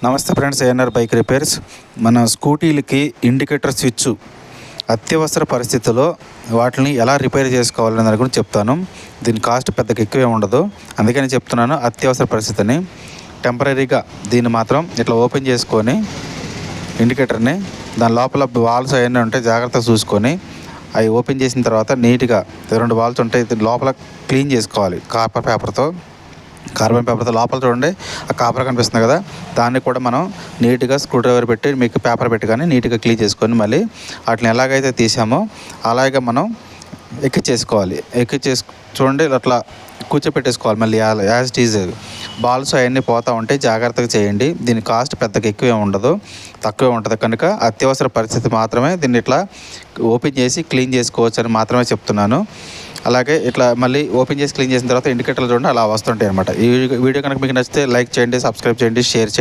నమస్తే friends, ANR bike repairs. మన స్కూటీలకి indicator switch అత్యవసర పరిస్థితుల్లో వాటిని ఎలా రిపేర్ చేసుకోవాలనే దాని గురించి చెప్తాను. దీని కాస్ట్ పెద్దగా ఎక్కువే ఉండదు, అందుకని చెప్తున్నాను. అత్యవసర పరిస్థితిని టెంపరీగా దీన్ని మాత్రం ఇట్లా ఓపెన్ చేసుకొని ఇండికేటర్ని దాని లోపల వాల్స్ అవన్నీ ఉంటాయి, జాగ్రత్తగా చూసుకొని అవి ఓపెన్ చేసిన తర్వాత నీట్గా 2 వాల్స్ ఉంటాయి, లోపల క్లీన్ చేసుకోవాలి. కార్బన్ పేపర్తో లోపల చూడండి, ఆ కాపర్ కనిపిస్తుంది కదా, దాన్ని కూడా మనం నీట్గా స్క్రూ డ్రైవర్ పెట్టి మీకు పేపర్ పెట్టి కానీ నీట్గా క్లీన్ చేసుకొని మళ్ళీ వాటిని ఎలాగైతే తీసామో అలాగే మనం ఎక్కించేసుకోవాలి. చూడండి, అట్లా కూర్చోపెట్టేసుకోవాలి. మళ్ళీ యాజ్ ఇట్ ఈజ్ బాల్స్ అవన్నీ పోతూ ఉంటాయి, జాగ్రత్తగా చేయండి. దీని కాస్ట్ పెద్దగా ఎక్కువే ఉండదు, తక్కువే ఉంటుంది. కనుక అత్యవసర పరిస్థితి మాత్రమే దీన్ని ఇట్లా ఓపెన్ చేసి క్లీన్ చేసుకోవచ్చు అని మాత్రమే చెప్తున్నాను. అలాగే ఇట్లా మళ్ళీ ఓపెన్ చేసి క్లీన్ చేసిన తర్వాత ఇండికేటర్లు చూడండి అలా వస్తుంటాయి అన్నమాట. ఈ వీడియో కనుక మీకు నచ్చితే లైక్ చేయండి, సబ్స్క్రైబ్ చేయండి, షేర్ చేయండి.